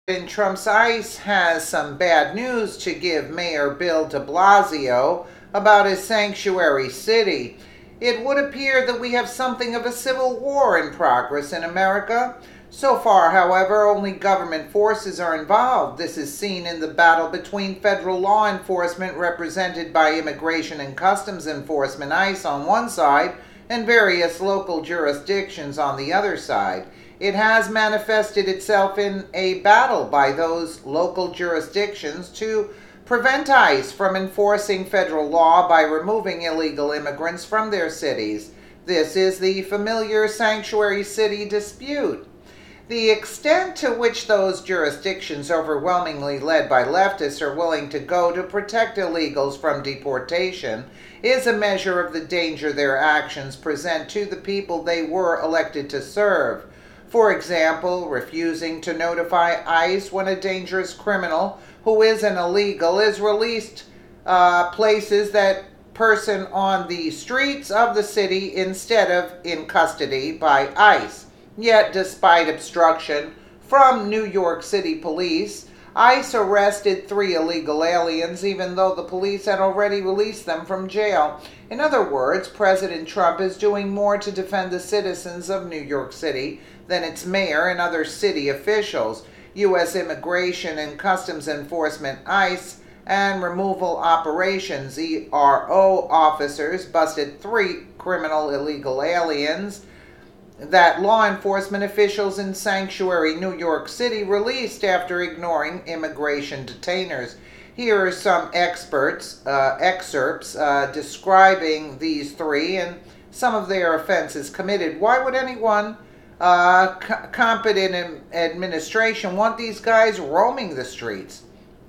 And Trump's ICE has some bad news to give Mayor Bill de Blasio about his sanctuary city. It would appear that we have something of a civil war in progress in America. So far, however, only government forces are involved. This is seen in the battle between federal law enforcement, represented by Immigration and Customs Enforcement, ICE, on one side, and various local jurisdictions on the other side. It has manifested itself in a battle by those local jurisdictions to prevent ICE from enforcing federal law by removing illegal immigrants from their cities. This is the familiar sanctuary city dispute. The extent to which those jurisdictions, overwhelmingly led by leftists, are willing to go to protect illegals from deportation is a measure of the danger their actions present to the people they were elected to serve. For example, refusing to notify ICE when a dangerous criminal who is an illegal is released places that person on the streets of the city instead of in custody by ICE. Yet, despite obstruction from New York City police, ICE arrested 3 illegal aliens even though the police had already released them from jail. In other words, President Trump is doing more to defend the citizens of New York City than its mayor and other city officials. U.S. Immigration and Customs Enforcement, ICE, and Removal Operations, ERO, officers busted 3 criminal illegal aliens that law enforcement officials in sanctuary New York City released after ignoring immigration detainers. Here are some excerpts describing these 3 and some of their offenses committed. Why would anyone competent in administration want these guys roaming the streets?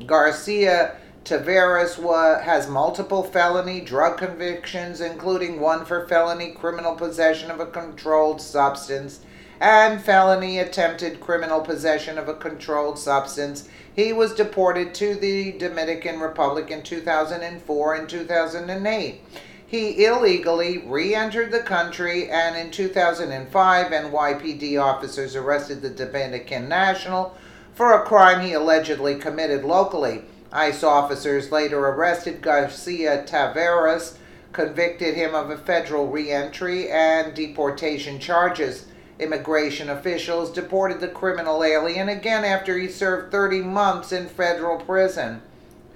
Garcia Taveras has multiple felony drug convictions, including 1 for felony criminal possession of a controlled substance and felony attempted criminal possession of a controlled substance. He was deported to the Dominican Republic in 2004 and 2008. He illegally re-entered the country, and in 2005, NYPD officers arrested the Dominican national for a crime he allegedly committed locally. ICE officers later arrested Garcia Taveras, convicted him of a federal re-entry and deportation charges. Immigration officials deported the criminal alien again after he served 30 months in federal prison.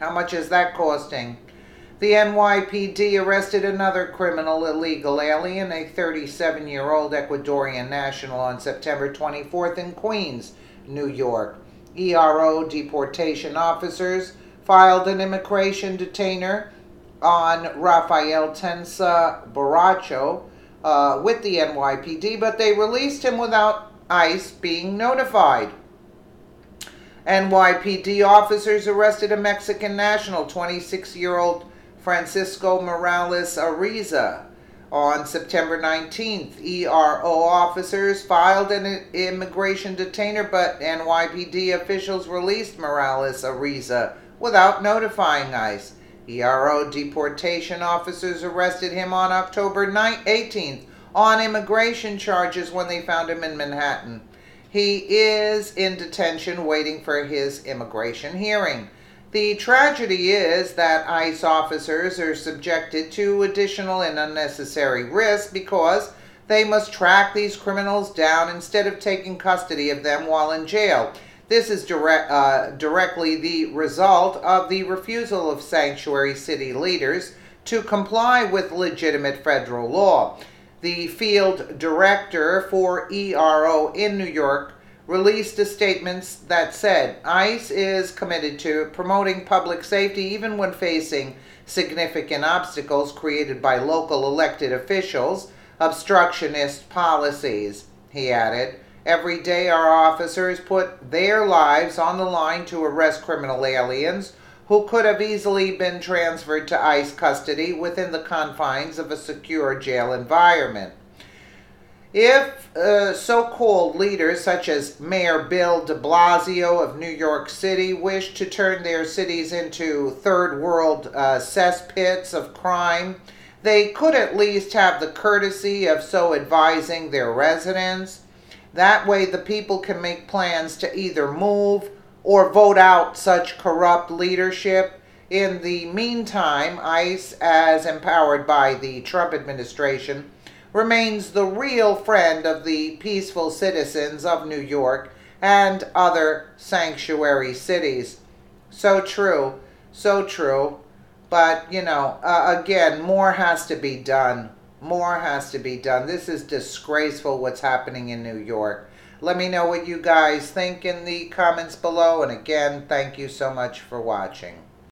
How much is that costing? The NYPD arrested another criminal illegal alien, a 37-year-old Ecuadorian national, on September 24th in Queens, New York. ERO deportation officers filed an immigration detainer on Rafael Tensa Borracho with the NYPD, but they released him without ICE being notified. NYPD officers arrested a Mexican national, 26-year-old Francisco Morales Ariza. On September 19th, ERO officers filed an immigration detainer, but NYPD officials released Morales Ariza without notifying ICE. ERO deportation officers arrested him on October 18th on immigration charges when they found him in Manhattan. He is in detention waiting for his immigration hearing. The tragedy is that ICE officers are subjected to additional and unnecessary risk because they must track these criminals down instead of taking custody of them while in jail. This is directly the result of the refusal of sanctuary city leaders to comply with legitimate federal law. The field director for ERO in New York released a statement that said, ICE is committed to promoting public safety even when facing significant obstacles created by local elected officials' obstructionist policies. He added, every day our officers put their lives on the line to arrest criminal aliens who could have easily been transferred to ICE custody within the confines of a secure jail environment. If so-called leaders such as Mayor Bill de Blasio of New York City wish to turn their cities into third world cesspits of crime, they could at least have the courtesy of so advising their residents. That way the people can make plans to either move or vote out such corrupt leadership. In the meantime, ICE, as empowered by the Trump administration, remains the real friend of the peaceful citizens of New York and other sanctuary cities. So true, so true. But, again, more has to be done. More has to be done. This is disgraceful what's happening in New York. Let me know what you guys think in the comments below. And again, thank you so much for watching.